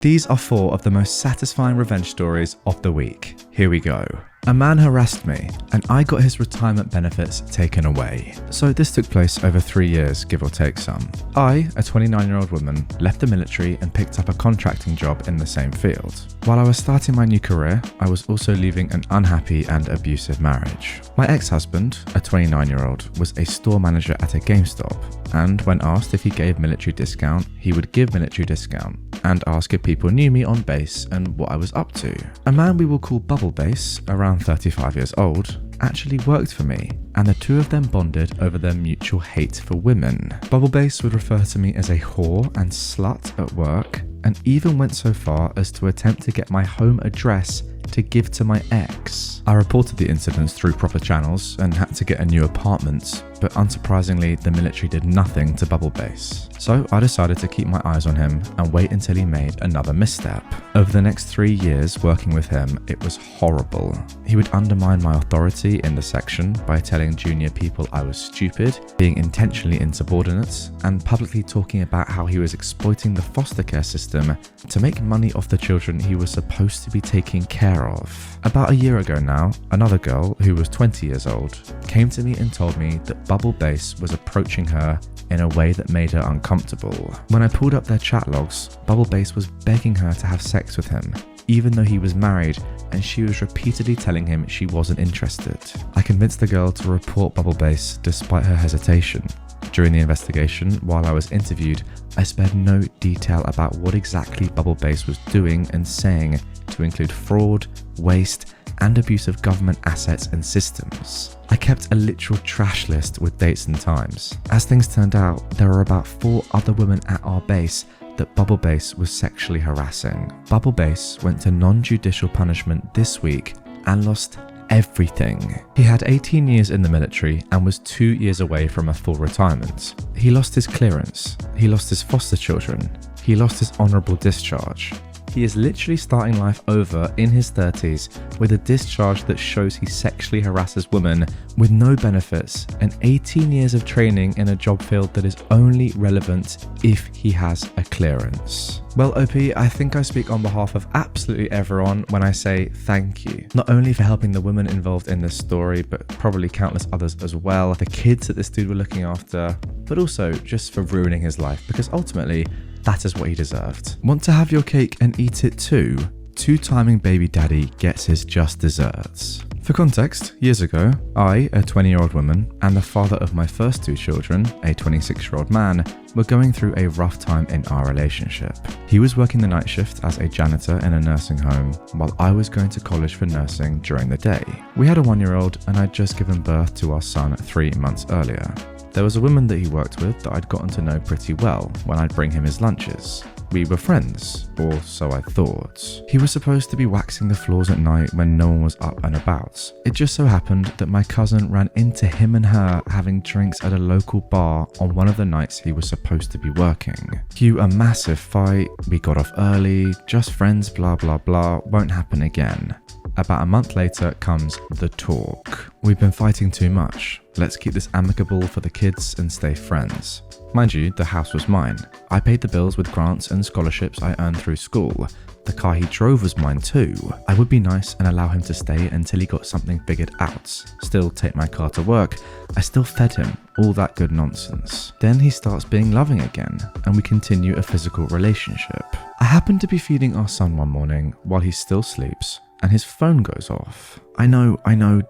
These are 4 of the most satisfying revenge stories of the week. Here we go. A man harassed me, and I got his retirement benefits taken away. So this took place over 3 years, give or take some. I, a 29-year-old woman, left the military and picked up a contracting job in the same field. While I was starting my new career, I was also leaving an unhappy and abusive marriage. My ex-husband, a 29-year-old, was a store manager at a GameStop, and when asked if he gave military discount, he would give military discount and ask if people knew me on base and what I was up to. A man we will call Bubble Base, around 35 years old, actually worked for me, and the two of them bonded over their mutual hate for women. Bubble Base would refer to me as a whore and slut at work, and even went so far as to attempt to get my home address to give to my ex. I reported the incidents through proper channels and had to get a new apartment, but unsurprisingly, the military did nothing to Bubble Base. So I decided to keep my eyes on him and wait until he made another misstep. Over the next 3 years working with him, it was horrible. He would undermine my authority in the section by telling junior people I was stupid, being intentionally insubordinate, and publicly talking about how he was exploiting the foster care system to make money off the children he was supposed to be taking care of. About a year ago now, another girl who was 20 years old came to me and told me that Bubble Base was approaching her in a way that made her uncomfortable. When I pulled up their chat logs, Bubble Base was begging her to have sex with him, even though he was married, and she was repeatedly telling him she wasn't interested. I convinced the girl to report Bubble Base despite her hesitation. During the investigation, while I was interviewed, I spared no detail about what exactly Bubble Base was doing and saying, to include fraud, waste, and abuse of government assets and systems. I kept a literal trash list with dates and times. As things turned out, there were about 4 other women at our base that Bubble Base was sexually harassing. Bubble Base went to non-judicial punishment this week and lost everything. He had 18 years in the military and was 2 years away from a full retirement. He lost his clearance, he lost his foster children, he lost his honourable discharge. He is literally starting life over in his 30s with a discharge that shows he sexually harasses women with no benefits and 18 years of training in a job field that is only relevant if he has a clearance. Well, OP, I think I speak on behalf of absolutely everyone when I say thank you. Not only for helping the women involved in this story, but probably countless others as well, the kids that this dude were looking after, but also just for ruining his life, because ultimately, that is what he deserved. Want to have your cake and eat it too? Two-timing baby daddy gets his just desserts. For context, years ago, I, a 20-year-old woman, and the father of my first 2 children, a 26-year-old man, were going through a rough time in our relationship. He was working the night shift as a janitor in a nursing home, while I was going to college for nursing during the day. We had a 1-year-old, and I'd just given birth to our son 3 months earlier. There was a woman that he worked with that I'd gotten to know pretty well when I'd bring him his lunches. We were friends, or so I thought. He was supposed to be waxing the floors at night when no one was up and about. It just so happened that my cousin ran into him and her having drinks at a local bar on one of the nights he was supposed to be working. Cue a massive fight, we got off early, just friends, blah blah blah, won't happen again. About a month later comes the talk. We've been fighting too much. Let's keep this amicable for the kids and stay friends. Mind you, the house was mine. I paid the bills with grants and scholarships I earned through school. The car he drove was mine too. I would be nice and allow him to stay until he got something figured out. Still take my car to work. I still fed him, all that good nonsense. Then he starts being loving again, and we continue a physical relationship. I happened to be feeding our son one morning while he still sleeps, and his phone goes off. I know,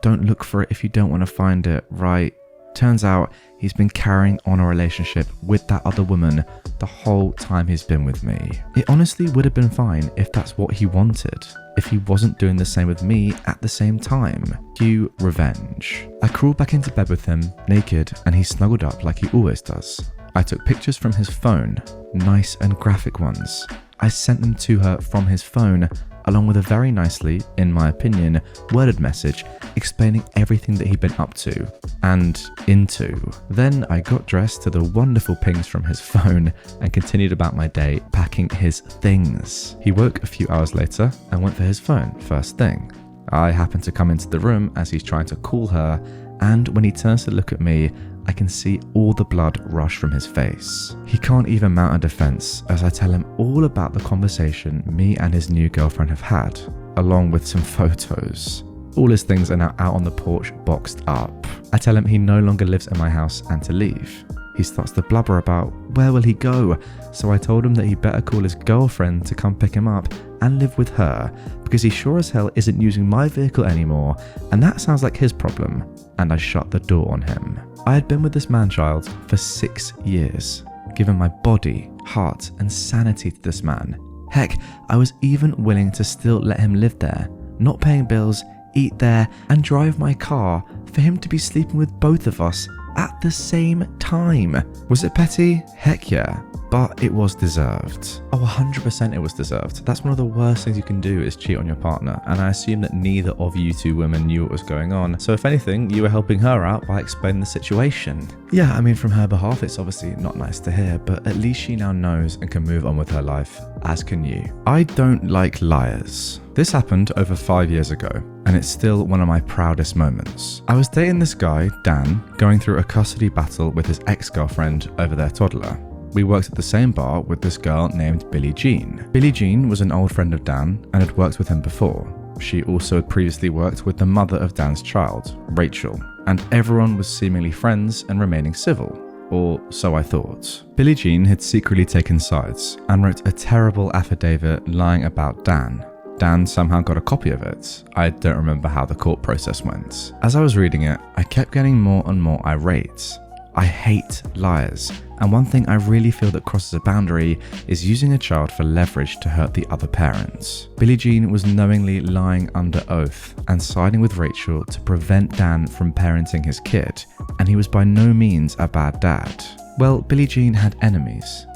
don't look for it if you don't want to find it, right? Turns out he's been carrying on a relationship with that other woman the whole time he's been with me. It honestly would have been fine if that's what he wanted, if he wasn't doing the same with me at the same time. Cue revenge. I crawled back into bed with him, naked, and he snuggled up like he always does. I took pictures from his phone, nice and graphic ones. I sent them to her from his phone, along with a very nicely, in my opinion, worded message explaining everything that he'd been up to and into. Then I got dressed to the wonderful pings from his phone and continued about my day packing his things. He woke a few hours later and went for his phone first thing. I happened to come into the room as he's trying to call her, and when he turns to look at me, I can see all the blood rush from his face. He can't even mount a defense as I tell him all about the conversation me and his new girlfriend have had, along with some photos. All his things are now out on the porch, boxed up. I tell him he no longer lives in my house and to leave. He starts to blubber about where will he go, so I told him that he better call his girlfriend to come pick him up and live with her, because he sure as hell isn't using my vehicle anymore, and that sounds like his problem, and I shut the door on him. I had been with this man-child for 6 years, given my body, heart, and sanity to this man. Heck, I was even willing to still let him live there, not paying bills, eat there, and drive my car for him to be sleeping with both of us at the same time. Was it petty? Heck yeah. But it was deserved. Oh, 100% it was deserved. That's one of the worst things you can do is cheat on your partner, and I assume that neither of you two women knew what was going on. So if anything, you were helping her out by explaining the situation. Yeah, I mean, from her behalf, it's obviously not nice to hear, but at least she now knows and can move on with her life, as can you. I don't like liars. This happened over 5 years ago, and it's still one of my proudest moments. I was dating this guy, Dan, going through a custody battle with his ex-girlfriend over their toddler. We worked at the same bar with this girl named Billie Jean. Billie Jean was an old friend of Dan and had worked with him before. She also had previously worked with the mother of Dan's child, Rachel, and everyone was seemingly friends and remaining civil. Or so I thought. Billie Jean had secretly taken sides and wrote a terrible affidavit lying about Dan. Dan somehow got a copy of it. I don't remember how the court process went. As I was reading it, I kept getting more and more irate. I hate liars, and one thing I really feel that crosses a boundary is using a child for leverage to hurt the other parents. Billie Jean was knowingly lying under oath and siding with Rachel to prevent Dan from parenting his kid, and he was by no means a bad dad. Well, Billie Jean had enemies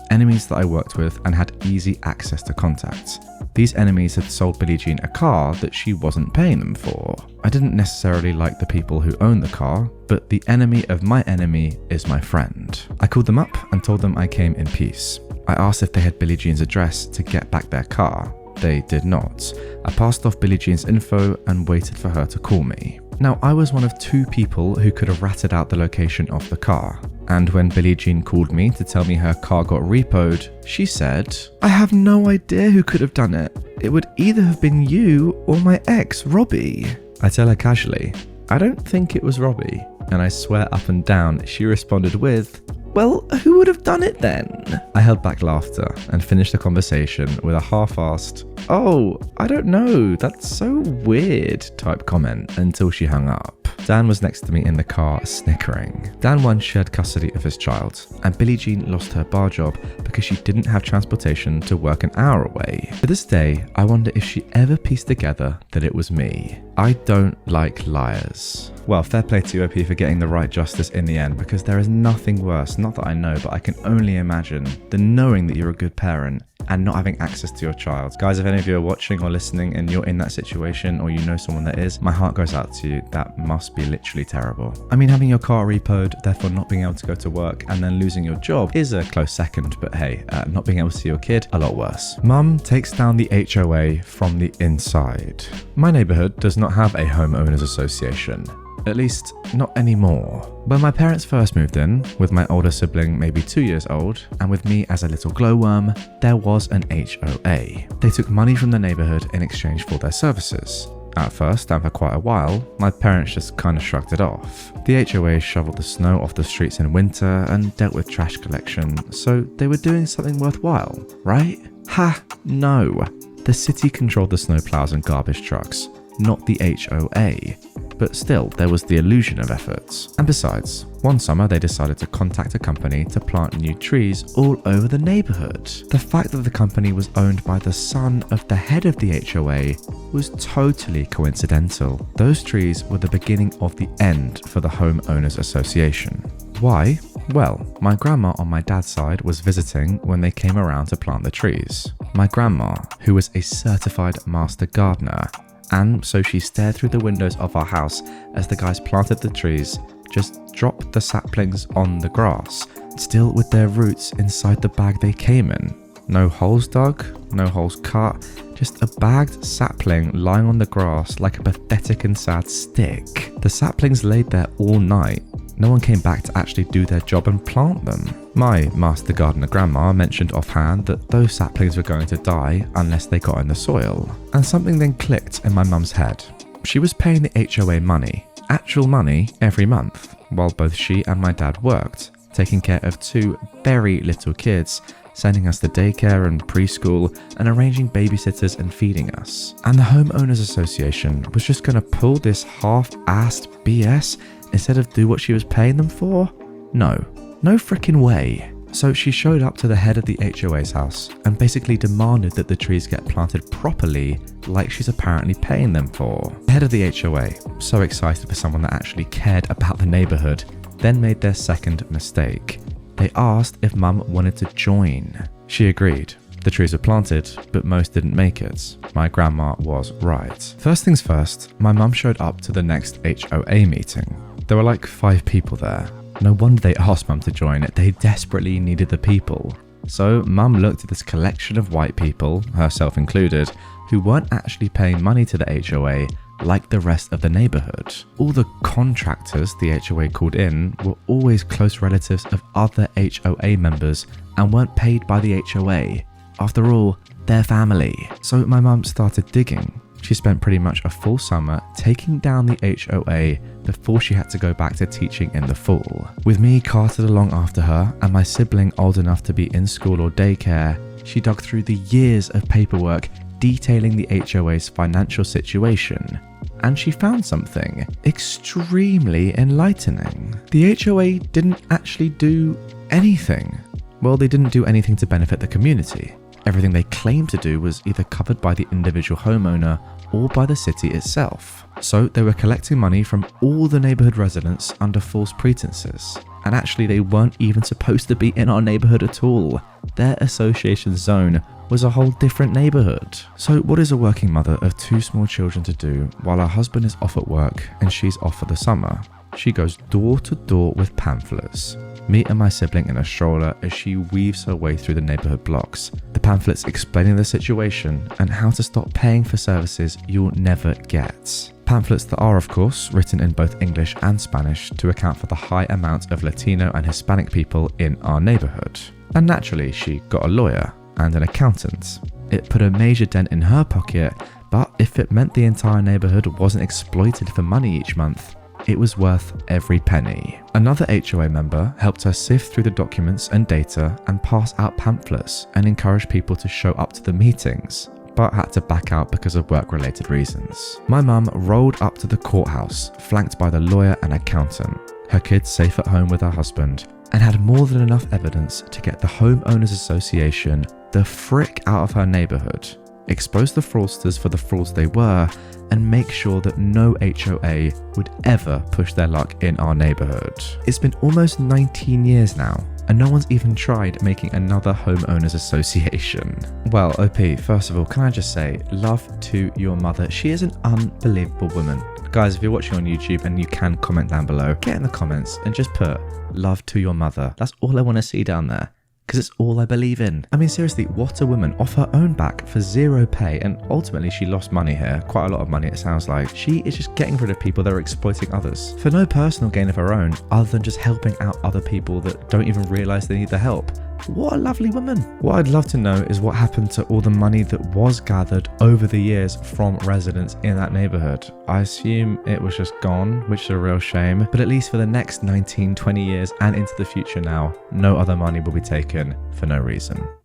that I worked with and had easy access to contacts. These enemies had sold Billie Jean a car that she wasn't paying them for. I didn't necessarily like the people who owned the car, but the enemy of my enemy is my friend. I called them up and told them I came in peace. I asked if they had Billie Jean's address to get back their car. They did not. I passed off Billie Jean's info and waited for her to call me. Now, I was one of 2 people who could have ratted out the location of the car. And when Billie Jean called me to tell me her car got repoed, she said, "I have no idea who could have done it. It would either have been you or my ex, Robbie." I tell her casually, "I don't think it was Robbie." And I swear up and down, she responded with, "Well, who would have done it then?" I held back laughter and finished the conversation with a half-assed, "Oh, I don't know, that's so weird" type comment until she hung up. Dan was next to me in the car, snickering. Dan once shared custody of his child, and Billie Jean lost her bar job because she didn't have transportation to work an hour away. To this day, I wonder if she ever pieced together that it was me. I don't like liars. Well, fair play to you, OP, for getting the right justice in the end, because there is nothing worse, not that I know, but I can only imagine, than knowing that you're a good parent and not having access to your child. Guys, if any of you are watching or listening and you're in that situation, or you know someone that is, my heart goes out to you. That must be literally terrible. I mean, having your car repoed, therefore not being able to go to work, and then losing your job is a close second, but hey, not being able to see your kid, a lot worse. Mum takes down the HOA from the inside. My neighborhood does not have a homeowners association. At least, not anymore. When my parents first moved in, with my older sibling maybe 2 years old, and with me as a little glowworm, there was an HOA. They took money from the neighborhood in exchange for their services. At first, and for quite a while, my parents just kind of shrugged it off. The HOA shoveled the snow off the streets in winter and dealt with trash collection, so they were doing something worthwhile, right? Ha, no. The city controlled the snowplows and garbage trucks, not the HOA. But still, there was the illusion of efforts. And besides, one summer they decided to contact a company to plant new trees all over the neighborhood. The fact that the company was owned by the son of the head of the HOA was totally coincidental. Those trees were the beginning of the end for the homeowners association. Why? Well, my grandma on my dad's side was visiting when they came around to plant the trees. My grandma, who was a certified master gardener, and so she stared through the windows of our house as the guys planted the trees, just dropped the saplings on the grass, still with their roots inside the bag they came in. No holes dug, no holes cut, just a bagged sapling lying on the grass like a pathetic and sad stick. The saplings laid there all night, no one came back to actually do their job and plant them. My master gardener grandma mentioned offhand that those saplings were going to die unless they got in the soil. And something then clicked in my mum's head. She was paying the HOA money, actual money, every month, while both she and my dad worked, taking care of 2 very little kids, sending us to daycare and preschool, and arranging babysitters and feeding us. And the Homeowners Association was just going to pull this half-assed BS instead of do what she was paying them for? No freaking way. So she showed up to the head of the HOA's house and basically demanded that the trees get planted properly like she's apparently paying them for. The head of the HOA, so excited for someone that actually cared about the neighbourhood, then made their second mistake. They asked if Mum wanted to join. She agreed. The trees were planted, but most didn't make it. My grandma was right. First things first, my mum showed up to the next HOA meeting. There were like 5 people there. No wonder they asked Mum to join. They desperately needed the people. So Mum looked at this collection of white people, herself included, who weren't actually paying money to the HOA like the rest of the neighbourhood. All the contractors the HOA called in were always close relatives of other HOA members and weren't paid by the HOA. After all, they're family. So my mum started digging. She spent pretty much a full summer taking down the HOA before she had to go back to teaching in the fall. With me carted along after her and my sibling old enough to be in school or daycare, she dug through the years of paperwork detailing the HOA's financial situation. And she found something extremely enlightening. The HOA didn't actually do anything. Well, they didn't do anything to benefit the community. Everything they claimed to do was either covered by the individual homeowner or by the city itself. So they were collecting money from all the neighbourhood residents under false pretenses. And actually they weren't even supposed to be in our neighbourhood at all. Their association zone was a whole different neighbourhood. So what is a working mother of 2 small children to do while her husband is off at work and she's off for the summer? She goes door to door with pamphlets. Me and my sibling in a stroller as she weaves her way through the neighbourhood blocks. The pamphlets explaining the situation and how to stop paying for services you'll never get. Pamphlets that are, of course, written in both English and Spanish to account for the high amount of Latino and Hispanic people in our neighbourhood. And naturally, she got a lawyer and an accountant. It put a major dent in her pocket, but if it meant the entire neighbourhood wasn't exploited for money each month, it was worth every penny. Another HOA member helped her sift through the documents and data and pass out pamphlets and encourage people to show up to the meetings, but had to back out because of work-related reasons. My mum rolled up to the courthouse, flanked by the lawyer and accountant, her kids safe at home with her husband, and had more than enough evidence to get the Homeowners Association the frick out of her neighbourhood, expose the fraudsters for the frauds they were, and make sure that no HOA would ever push their luck in our neighbourhood. It's been almost 19 years now, and no one's even tried making another Homeowners Association. Well, OP, first of all, can I just say, love to your mother. She is an unbelievable woman. Guys, if you're watching on YouTube and you can comment down below, get in the comments and just put love to your mother. That's all I want to see down there, because it's all I believe in. I mean, seriously, what a woman, off her own back for 0 pay, and ultimately she lost money here, quite a lot of money it sounds like. She is just getting rid of people that are exploiting others for no personal gain of her own, other than just helping out other people that don't even realise they need the help. What a lovely woman. What I'd love to know is what happened to all the money that was gathered over the years from residents in that neighbourhood. I assume it was just gone, which is a real shame, but at least for the next 19, 20 years and into the future now, no other money will be taken for no reason.